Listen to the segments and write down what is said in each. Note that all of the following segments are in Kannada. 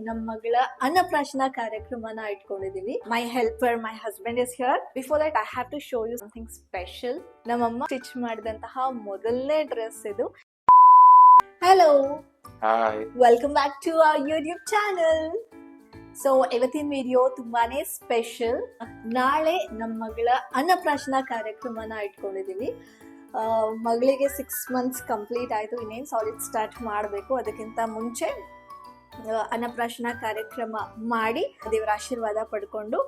ನಮ್ಮ ಮಗಳ ಅನ್ನಪ್ರಾಶನ ಕಾರ್ಯಕ್ರಮನ ಇಟ್ಕೊಂಡಿದೀವಿ. My helper my husband is here. Before that I have to show you something special. ನಮ್ಮಮ್ಮ ಸ್ಟಿಚ್ ಮಾಡಿದಂತಹ ಮೊದಲನೇ ಡ್ರೆಸ್ ಇದು. Hello, hi, welcome back to our YouTube channel. So ಇವತ್ತಿನ ವಿಡಿಯೋ ತುಂಬಾನೇ ಸ್ಪೆಷಲ್. ನಾಳೆ ನಮ್ಮ ಮಗಳ ಅನ್ನಪ್ರಾಶನ ಕಾರ್ಯಕ್ರಮನ ಇಟ್ಕೊಂಡಿದೀವಿ. ಮಗಳಿಗೆ 6 months ಕಂಪ್ಲೀಟ್ ಆಯಿತು. ಇನ್ನೇನು ಸಾಲಿಡ್ ಸ್ಟಾರ್ಟ್ ಮಾಡಬೇಕು. ಅದಕ್ಕಿಂತ ಮುಂಚೆ ಅನ್ನಪ್ರಾಶನ ಕಾರ್ಯಕ್ರಮ ಮಾಡಿ ದೇವರ ಆಶೀರ್ವಾದ ಪಡ್ಕೊಂಡು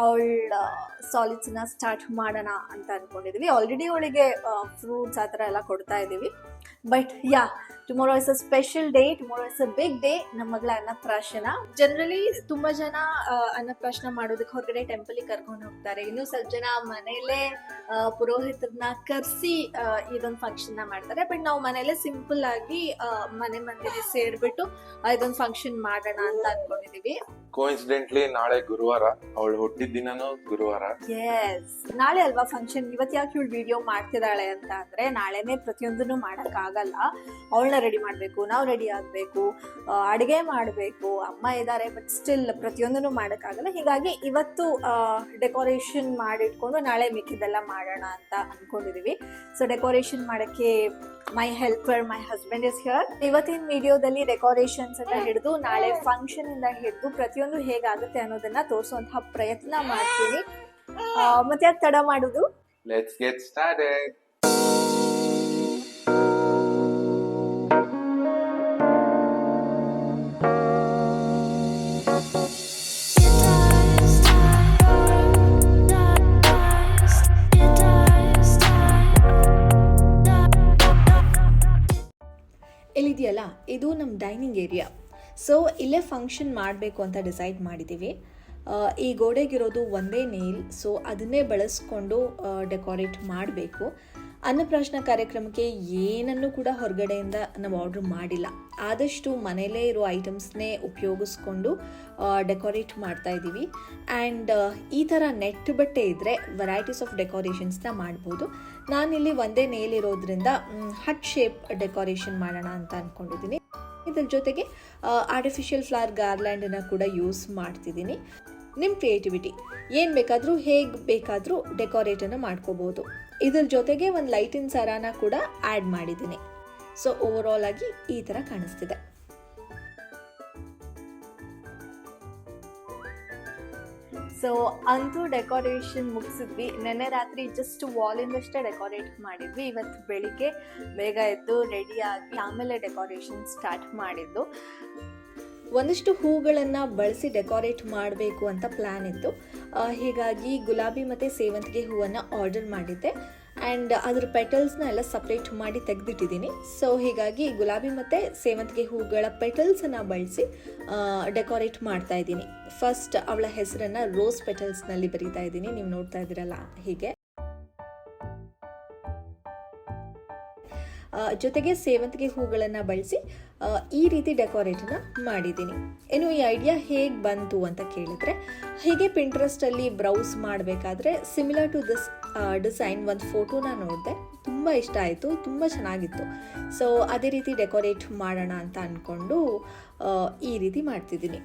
ಅವಳ ಸಾಲಿಡ್ಸ್ನ ಸ್ಟಾರ್ಟ್ ಮಾಡೋಣ ಅಂತ ಅನ್ಕೊಂಡಿದೀವಿ. ಆಲ್ರೆಡಿ ಅವಳಿಗೆ ಫ್ರೂಟ್ಸ್ ಆ ಥರ ಎಲ್ಲ ಕೊಡ್ತಾ ಇದ್ದೀವಿ. But yeah, tomorrow is a special day. Tomorrow is a big day. ನಮ್ಮ ಮಗಳ ಅನ್ನಪ್ರಾಶನ. ಜನರಲಿ ತುಂಬಾ ಜನ ಅನ್ನಪ್ರಾಶನ ಮಾಡೋದಕ್ಕೆ ಹೊರಗಡೆ ಟೆಂಪಲ್ಗೆ ಕರ್ಕೊಂಡು ಹೋಗ್ತಾರೆ. ಇನ್ನು ಸ್ವಲ್ಪ ಜನ ಮನೆಯಲ್ಲೇ ಪುರೋಹಿತರನ್ನ ಕರೆಸಿ ಇದೊಂದು ಫಂಕ್ಷನ್ ಮಾಡ್ತಾರೆ. ಬಟ್ ನಾವು ಮನೆಯಲ್ಲೇ ಸಿಂಪಲ್ ಆಗಿ ಮನೆ ಮಂದಿಗೆ ಸೇರ್ಬಿಟ್ಟು ಇದೊಂದು ಫಂಕ್ಷನ್ ಮಾಡೋಣ ಅಂತ ಅನ್ಕೊಂಡಿದೀವಿ. ಕೋಇನ್ಸಿಡೆಂಟ್ಲಿ ನಾಳೆ ಗುರುವಾರ, ಅವಳು ಹುಟ್ಟಿದ ದಿನನೂ ಗುರುವಾರ. ಎಸ್, ನಾಳೆ ಅಲ್ವಾ ಫಂಕ್ಷನ್. ಇವತ್ತು ಯಾಕೆ ಇವಳು ವಿಡಿಯೋ ಮಾಡ್ತಿದ್ದಾಳೆ ಅಂತ ಅಂದ್ರೆ, ನಾಳೆನೆ ಪ್ರತಿಯೊಂದನ್ನು ಮಾಡಕ್ ಆಗಲ್ಲ. ಅವಳನ್ನ ರೆಡಿ ಮಾಡ್ಬೇಕು, ನಾವು ರೆಡಿ ಆಗ್ಬೇಕು, ಅಡುಗೆ ಮಾಡಬೇಕು. ಅಮ್ಮ ಇದ್ದಾರೆ, ಬಟ್ ಸ್ಟಿಲ್ ಪ್ರತಿಯೊಂದನ್ನು ಮಾಡಕ್ಕಾಗಲ್ಲ. ಹೀಗಾಗಿ ಇವತ್ತು ಡೆಕೋರೇಷನ್ ಮಾಡಿಟ್ಕೊಂಡು ನಾಳೆ ಮಿಕ್ಕಿದೆಲ್ಲ ಮಾಡೋಣ ಅಂತ ಅನ್ಕೊಂಡಿದೀವಿ. ಸೊ ಡೆಕೋರೇಷನ್ ಮಾಡಕ್ಕೆ my helper my husband is here. ಇವತ್ತಿನ ವಿಡಿಯೋದಲ್ಲಿ ಡೆಕೋರೇಷನ್ಸ್ ಅಂತ ಹಿಡಿದು ನಾಳೆ ಫಂಕ್ಷನ್ ಇಂದ ಹಿಡಿದು ಪ್ರತಿಯೊಂದು ಹೇಗಾಗುತ್ತೆ ಅನ್ನೋದನ್ನ ತೋರಿಸುವಂತಹ ಪ್ರಯತ್ನ ಮಾಡ್ತೀನಿ. ಮತ್ತೆ ಯಾಕೆ ತಡ ಮಾಡುದು, ಲೆಟ್ಸ್ ಗೆಟ್ ಸ್ಟಾರ್ಟೆಡ್. ಇಲ್ಲಿದೆಯಲ್ಲ, ಇದು ನಮ್ಮ ಡೈನಿಂಗ್ ಏರಿಯಾ. ಸೊ ಇಲ್ಲೇ ಫಂಕ್ಷನ್ ಮಾಡಬೇಕು ಅಂತ ಡಿಸೈಡ್ ಮಾಡಿದ್ದೀವಿ. ಈ ಗೋಡೆಗಿರೋದು ಒಂದೇ ನೇಲ್, ಸೊ ಅದನ್ನೇ ಬಳಸ್ಕೊಂಡು ಡೆಕೋರೇಟ್ ಮಾಡಬೇಕು. ಅನ್ನಪ್ರಾಶನ ಕಾರ್ಯಕ್ರಮಕ್ಕೆ ಏನನ್ನು ಕೂಡ ಹೊರಗಡೆಯಿಂದ ನಾವು ಆರ್ಡ್ರ್ ಮಾಡಿಲ್ಲ. ಆದಷ್ಟು ಮನೆಯಲ್ಲೇ ಇರೋ ಐಟಮ್ಸ್ನೇ ಉಪಯೋಗಿಸ್ಕೊಂಡು ಡೆಕೋರೇಟ್ ಮಾಡ್ತಾ ಇದ್ದೀವಿ. ಆ್ಯಂಡ್ ಈ ಥರ ನೆಟ್ ಬಟ್ಟೆ ಇದ್ದರೆ ವೆರೈಟೀಸ್ ಆಫ್ ಡೆಕೋರೇಷನ್ಸ್ನ ಮಾಡ್ಬೋದು. ನಾನಿಲ್ಲಿ ಒಂದೇ ನೇಲ್ ಇರೋದ್ರಿಂದ ಹಟ್ ಶೇಪ್ ಡೆಕೋರೇಷನ್ ಮಾಡೋಣ ಅಂತ ಅಂದ್ಕೊಂಡಿದ್ದೀನಿ. ಇದ್ರ ಜೊತೆಗೆ ಆರ್ಟಿಫಿಷಿಯಲ್ ಫ್ಲವರ್ ಗಾರ್ಲ್ಯಾಂಡನ್ನು ಕೂಡ ಯೂಸ್ ಮಾಡ್ತಿದ್ದೀನಿ. ನಿಮ್ಮ ಕ್ರಿಯೇಟಿವಿಟಿ ಏನು ಬೇಕಾದರೂ ಹೇಗೆ ಬೇಕಾದರೂ ಡೆಕೋರೇಟನ್ನು ಮಾಡ್ಕೋಬೋದು. ಇದ್ರ ಜೊತೆಗೆ ಒಂದು ಲೈಟಿನ ಸರಾನ ಕೂಡ ಆ್ಯಡ್ ಮಾಡಿದ್ದೀನಿ. ಸೊ ಓವರಾಲ್ ಆಗಿ ಈ ಥರ ಕಾಣಿಸ್ತಿದೆ. ಸೊ ಅಂತೂ ಡೆಕೋರೇಷನ್ ಮುಗಿಸಿದ್ವಿ. ನೆನ್ನೆ ರಾತ್ರಿ ಜಸ್ಟ್ ವಾಲಿಂದಷ್ಟೇ ಡೆಕೋರೇಟ್ ಮಾಡಿದ್ವಿ. ಇವತ್ತು ಬೆಳಿಗ್ಗೆ ಬೇಗ ಎದ್ದು ರೆಡಿಯಾಗಿ ಆಮೇಲೆ ಡೆಕೋರೇಷನ್ ಸ್ಟಾರ್ಟ್ ಮಾಡಿದ್ದು. ಒಂದಷ್ಟು ಹೂಗಳನ್ನು ಬಳಸಿ ಡೆಕೋರೇಟ್ ಮಾಡಬೇಕು ಅಂತ ಪ್ಲ್ಯಾನ್ ಇತ್ತು. ಹೀಗಾಗಿ ಗುಲಾಬಿ ಮತ್ತು ಸೇವಂತಿಗೆ ಹೂವನ್ನು ಆರ್ಡರ್ ಮಾಡಿದ್ದೆ. ಆ್ಯಂಡ್ ಅದ್ರ ಪೆಟಲ್ಸ್ನ ಎಲ್ಲ ಸಪ್ರೇಟ್ ಮಾಡಿ ತೆಗೆದಿಟ್ಟಿದ್ದೀನಿ. ಸೊ ಹೀಗಾಗಿ ಗುಲಾಬಿ ಮತ್ತು ಸೇವಂತಿಗೆ ಹೂಗಳ ಪೆಟಲ್ಸನ್ನು ಬಳಸಿ ಡೆಕೋರೇಟ್ ಮಾಡ್ತಾ ಇದ್ದೀನಿ. ಫಸ್ಟ್ ಅವಳ ಹೆಸರನ್ನು ರೋಸ್ ಪೆಟಲ್ಸ್ನಲ್ಲಿ ಬರೀತಾ ಇದ್ದೀನಿ. ನೀವು ನೋಡ್ತಾ ಇದ್ದೀರಲ್ಲ ಹೀಗೆ. ಜೊತೆಗೆ ಸೇವಂತಿಗೆ ಹೂಗಳನ್ನು ಬಳಸಿ ಈ ರೀತಿ ಡೆಕೋರೇಟನ್ನು ಮಾಡಿದ್ದೀನಿ. ಇನ್ನು ಈ ಐಡಿಯಾ ಹೇಗೆ ಬಂತು ಅಂತ ಕೇಳಿದರೆ, ಹೀಗೆ ಪಿಂಟ್ರೆಸ್ಟಲ್ಲಿ ಬ್ರೌಸ್ ಮಾಡಬೇಕಾದ್ರೆ ಸಿಮಿಲರ್ ಟು ದಿಸ್ ಡಿಸೈನ್ ಒಂದು ಫೋಟೋನ ನೋಡಿದೆ. ತುಂಬ ಇಷ್ಟ ಆಯಿತು, ತುಂಬ ಚೆನ್ನಾಗಿತ್ತು. ಸೊ ಅದೇ ರೀತಿ ಡೆಕೋರೇಟ್ ಮಾಡೋಣ ಅಂತ ಅಂದ್ಕೊಂಡು ಈ ರೀತಿ ಮಾಡ್ತಿದ್ದೀನಿ.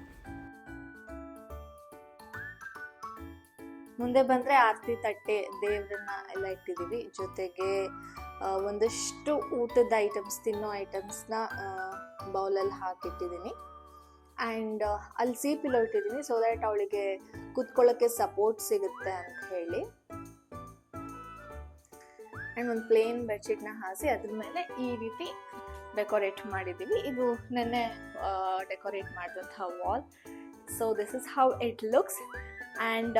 ಮುಂದೆ ಬಂದರೆ ಆರತಿ ತಟ್ಟೆ, ದೇವ್ರನ್ನ ಎಲ್ಲ ಇಟ್ಟಿದ್ದೀವಿ. ಜೊತೆಗೆ ಒಂದಷ್ಟು ಊಟದ ಐಟಮ್ಸ್, ತಿನ್ನೋ ಐಟಮ್ಸ್ನ ಬೌಲಲ್ಲಿ ಹಾಕಿಟ್ಟಿದ್ದೀನಿ. ಆ್ಯಂಡ್ ಅಲ್ಲಿ ಸಿ ಪಿಲ್ಲೋ ಇಟ್ಟಿದ್ದೀನಿ, ಸೊ ದ್ಯಾಟ್ ಅವಳಿಗೆ ಕೂತ್ಕೊಳ್ಳೋಕ್ಕೆ ಸಪೋರ್ಟ್ ಸಿಗುತ್ತೆ ಅಂತ ಹೇಳಿ. ಆ್ಯಂಡ್ ಒಂದು ಪ್ಲೇನ್ ಬೆಡ್ಶೀಟ್ನ ಹಾಸಿ ಅದ್ರ ಮೇಲೆ ಈ ರೀತಿ ಡೆಕೋರೇಟ್ ಮಾಡಿದ್ದೀವಿ. ಇದು ನೆನ್ನೆ ಡೆಕೋರೇಟ್ ಮಾಡಿದಂಥ wall. So this is how it looks. And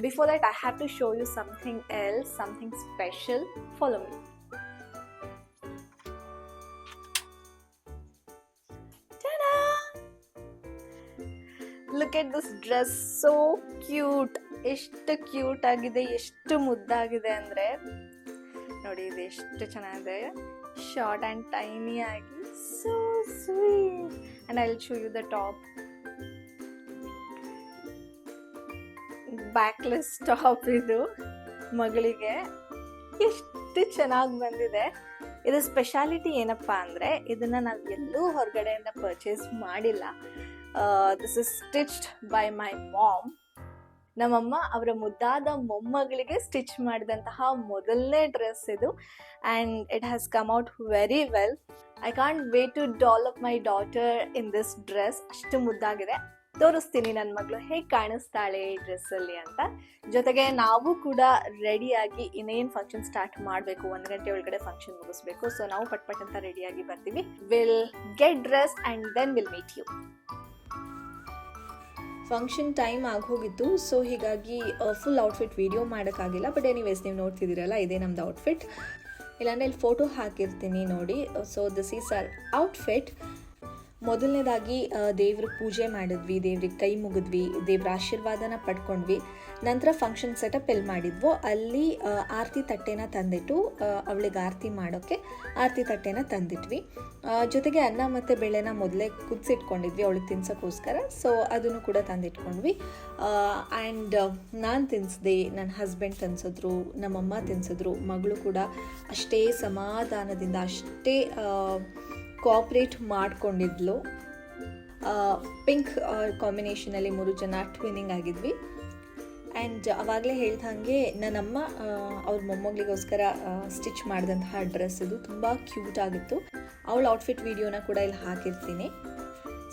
before that I have to show you something else, something special. Follow me. Ta-da! Look at this dress, so cute. ಎಷ್ಟು ಕ್ಯೂಟ್ ಆಗಿದೆ, ಎಷ್ಟು ಮುದ್ದಾಗಿದೆ ಅಂದರೆ ನೋಡಿ. ಇದು ಎಷ್ಟು ಚೆನ್ನಾಗಿದೆ, ಶಾರ್ಟ್ ಆ್ಯಂಡ್ ಟೈನಿ ಆಗಿ, so sweet. And I'll show you the top. Backless top ಇದು ಮಗಳಿಗೆ. ಎಷ್ಟು ಚೆನ್ನಾಗಿ ಬಂದಿದೆ. ಇದರ ಸ್ಪೆಷಾಲಿಟಿ ಏನಪ್ಪ ಅಂದರೆ, ಇದನ್ನು ನಾವು ಎಲ್ಲೂ ಹೊರಗಡೆಯಿಂದ ಪರ್ಚೇಸ್ ಮಾಡಿಲ್ಲ. This is stitched by my mom. ನಮ್ಮಮ್ಮ ಅವರ ಮುದ್ದಾದ ಮೊಮ್ಮಗಳಿಗೆ ಸ್ಟಿಚ್ ಮಾಡಿದಂತಹ ಮೊದಲನೇ ಡ್ರೆಸ್ ಇದು, and it has come out very well. I can't wait to develop my daughter in this dress. ಅಷ್ಟು ಮುದ್ದಾಗಿದೆ. ತೋರಿಸ್ತೀನಿ ನನ್ನ ಮಗಳು ಹೇಗೆ ಕಾಣಿಸ್ತಾಳೆ ಈ ಡ್ರೆಸ್ಸಲ್ಲಿ ಅಂತ. ಜೊತೆಗೆ ನಾವು ಕೂಡ ರೆಡಿಯಾಗಿ ಇನ್ನೇನು ಫಂಕ್ಷನ್ ಸ್ಟಾರ್ಟ್ ಮಾಡಬೇಕು, 1 ಗಂಟೆ ಒಳಗಡೆ ಫಂಕ್ಷನ್ ಮುಗಿಸ್ಬೇಕು. ಸೊ ನಾವು ಪಟ್ ಅಂತ ರೆಡಿಯಾಗಿ ಬರ್ತೀವಿ. Will get dress and then will meet you. Function time ಆಗೋಗಿತ್ತು, ಸೊ ಹೀಗಾಗಿ ಫುಲ್ ಔಟ್ಫಿಟ್ ವಿಡಿಯೋ ಮಾಡೋಕ್ಕಾಗಿಲ್ಲ. ಬಟ್ ಎನಿವೇಸ್ ನೀವು ನೋಡ್ತಿದ್ದೀರಲ್ಲ, ಇದೇ ನಮ್ಮದು ಔಟ್ಫಿಟ್. ಇಲ್ಲಾಂದರೆ ಇಲ್ಲಿ ಫೋಟೋ ಹಾಕಿರ್ತೀನಿ ನೋಡಿ. So this is our outfit. ಮೊದಲನೇದಾಗಿ ದೇವ್ರಿಗೆ ಪೂಜೆ ಮಾಡಿದ್ವಿ, ದೇವ್ರಿಗೆ ಕೈ ಮುಗಿದ್ವಿ, ದೇವ್ರ ಆಶೀರ್ವಾದನ ಪಡ್ಕೊಂಡ್ವಿ. ನಂತರ ಫಂಕ್ಷನ್ ಸೆಟಪ್ ಎಲ್ಲಿ ಮಾಡಿದ್ವೋ ಅಲ್ಲಿ ಆರತಿ ತಟ್ಟೆನ ತಂದಿಟ್ಟು ಅವಳಿಗೆ ಆರತಿ ಮಾಡೋಕ್ಕೆ ಆರತಿ ತಟ್ಟೆನ ತಂದಿಟ್ವಿ. ಜೊತೆಗೆ ಅನ್ನ ಮತ್ತು ಬೇಳೆನ ಮೊದಲೇ ಕುದಿಸಿಟ್ಕೊಂಡಿದ್ವಿ ಅವಳಿಗೆ ತಿನ್ಸೋಕ್ಕೋಸ್ಕರ. ಸೊ ಅದನ್ನು ಕೂಡ ತಂದಿಟ್ಕೊಂಡ್ವಿ. ಆ್ಯಂಡ್ ನಾನು ತಿನ್ನಿಸ್ದೆ, ನನ್ನ ಹಸ್ಬೆಂಡ್ ತಿನ್ಸಿದ್ರು, ನಮ್ಮಮ್ಮ ತಿನ್ಸಿದ್ರು. ಮಗಳು ಕೂಡ ಅಷ್ಟೇ ಸಮಾಧಾನದಿಂದ, ಅಷ್ಟೇ ಕೋಆಪ್ರೇಟ್ ಮಾಡಿಕೊಂಡಿದ್ಲು. ಪಿಂಕ್ ಕಾಂಬಿನೇಷನಲ್ಲಿ 3 ಜನ ಟ್ವಿನ್ನಿಂಗ್ ಆಗಿದ್ವಿ. ಆ್ಯಂಡ್ ಅವಾಗಲೇ ಹೇಳ್ದಂಗೆ ನನ್ನಮ್ಮ ಅವ್ರ ಮೊಮ್ಮಗಳಿಗೋಸ್ಕರ ಸ್ಟಿಚ್ ಮಾಡಿದಂತಹ ಡ್ರೆಸ್ ಇದು ತುಂಬ ಕ್ಯೂಟ್ ಆಗಿತ್ತು. ಅವಳ ಔಟ್ಫಿಟ್ ವಿಡಿಯೋನ ಕೂಡ ಇಲ್ಲಿ ಹಾಕಿರ್ತೀನಿ.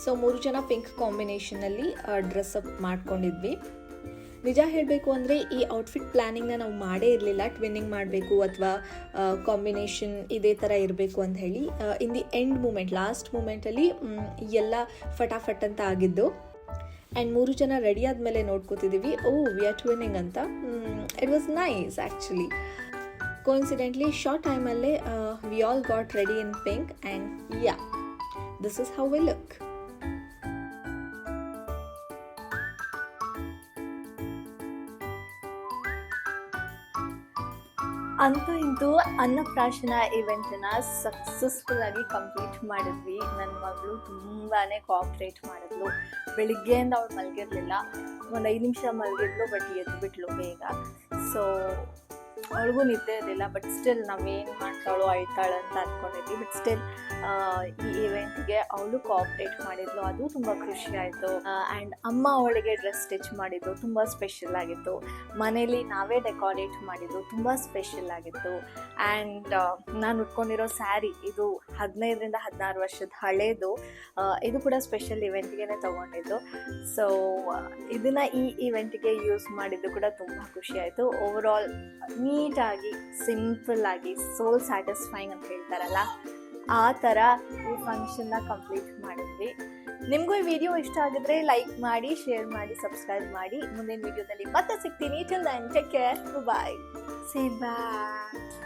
ಸೊ 3 ಜನ ಪಿಂಕ್ ಕಾಂಬಿನೇಷನಲ್ಲಿ ಡ್ರೆಸ್ ಅಪ್ ಮಾಡ್ಕೊಂಡಿದ್ವಿ. ನಿಜ ಹೇಳಬೇಕು ಅಂದರೆ ಈ ಔಟ್ಫಿಟ್ ಪ್ಲ್ಯಾನಿಂಗ್ನ ನಾವು ಮಾಡೇ ಇರಲಿಲ್ಲ, ಟ್ವಿನ್ನಿಂಗ್ ಮಾಡಬೇಕು ಅಥವಾ ಕಾಂಬಿನೇಷನ್ ಇದೇ ಥರ ಇರಬೇಕು ಅಂತ ಹೇಳಿ. In the end moment, last ಮೂಮೆಂಟಲ್ಲಿ ಎಲ್ಲ ಫಟಾಫಟ್ ಅಂತ ಆಗಿದ್ದು. ಆ್ಯಂಡ್ 3 ಜನ ರೆಡಿ ಆದಮೇಲೆ ನೋಡ್ಕೋತಿದ್ದೀವಿ, ವಿ ಆರ್ ಟ್ವಿನ್ನಿಂಗ್ ಅಂತ. It was nice actually. Coincidentally short ಟೈಮಲ್ಲೇ we all got ready in pink and yeah, this is how we look. ಅಂತೂ ಇಂತೂ ಅನ್ನಪ್ರಾಶನ ಇವೆಂಟನ್ನ ಸಕ್ಸಸ್ಫುಲ್ ಆಗಿ ಕಂಪ್ಲೀಟ್ ಮಾಡಿದ್ವಿ. ನನ್ನ ಮಗಳು ತುಂಬಾ ಕೋಆಪ್ರೇಟ್ ಮಾಡಿದ್ಲು. ಬೆಳಿಗ್ಗೆಯಿಂದ ಅವಳು ಮಲಗಿರಲಿಲ್ಲ, ಒಂದು 5 ನಿಮಿಷ ಮಲಗಿದ್ಲು, ಬಟ್ ಎದ್ದುಬಿಟ್ಲು ಬೇಗ. ಸೊ ಅವಳಿಗೂ ನಿದ್ದೆ ಇರಲಿಲ್ಲ. ಬಟ್ ಸ್ಟಿಲ್ ನಾವೇನು ಮಾಡ್ತಾಳೋ ಅಳ್ತಾಳೆ ಅಂತ ಅಂದ್ಕೊಂಡಿದ್ವಿ. ಬಟ್ ಸ್ಟಿಲ್ ಈ ಇವೆಂಟ್ಗೆ ಅವಳು ಕೋಆಪ್ರೇಟ್ ಮಾಡಿದ್ಲು, ಅದು ತುಂಬ ಖುಷಿ ಆಯಿತು. ಆ್ಯಂಡ್ ಅಮ್ಮ ಅವಳಿಗೆ ಡ್ರೆಸ್ ಸ್ಟಿಚ್ ಮಾಡಿದ್ದು ತುಂಬ ಸ್ಪೆಷಲ್ ಆಗಿತ್ತು. ಮನೇಲಿ ನಾವೇ ಡೆಕೋರೇಟ್ ಮಾಡಿದ್ದು ತುಂಬ ಸ್ಪೆಷಲ್ ಆಗಿತ್ತು. ಆ್ಯಂಡ್ ನಾನು ಉಟ್ಕೊಂಡಿರೋ ಸ್ಯಾರಿ ಇದು 15ರಿಂದ 16 ವರ್ಷದ ಹಳೇದು. ಇದು ಕೂಡ ಸ್ಪೆಷಲ್ ಇವೆಂಟ್ಗೆ ತೊಗೊಂಡಿದ್ದು. ಸೊ ಇದನ್ನು ಈ ಇವೆಂಟ್ಗೆ ಯೂಸ್ ಮಾಡಿದ್ದು ಕೂಡ ತುಂಬ ಖುಷಿ ಆಯಿತು. ಓವರ್ ಆಲ್ ನೀಟಾಗಿ, ಸಿಂಪಲ್ ಆಗಿ, ಸೋಲ್ ಸ್ಯಾಟಿಸ್ಫೈಯಿಂಗ್ ಅಂತ ಹೇಳ್ತಾರಲ್ಲ, ಆ ಥರ ಈ ಫಂಕ್ಷನ್ನ ಕಂಪ್ಲೀಟ್ ಮಾಡಿದ್ವಿ. ನಿಮಗೂ ಈ ವಿಡಿಯೋ ಇಷ್ಟ ಆಗಿದ್ರೆ ಲೈಕ್ ಮಾಡಿ, ಶೇರ್ ಮಾಡಿ, ಸಬ್ಸ್ಕ್ರೈಬ್ ಮಾಡಿ. ಮುಂದಿನ ವಿಡಿಯೋದಲ್ಲಿ ಮತ್ತೆ ಸಿಗ್ತೀನಿ. ಟಿಲ್ ದೆನ್ ಟೇಕ್ ಕೇರ್, ಬಾಯ್, ಸೇ ಬಾಯ್.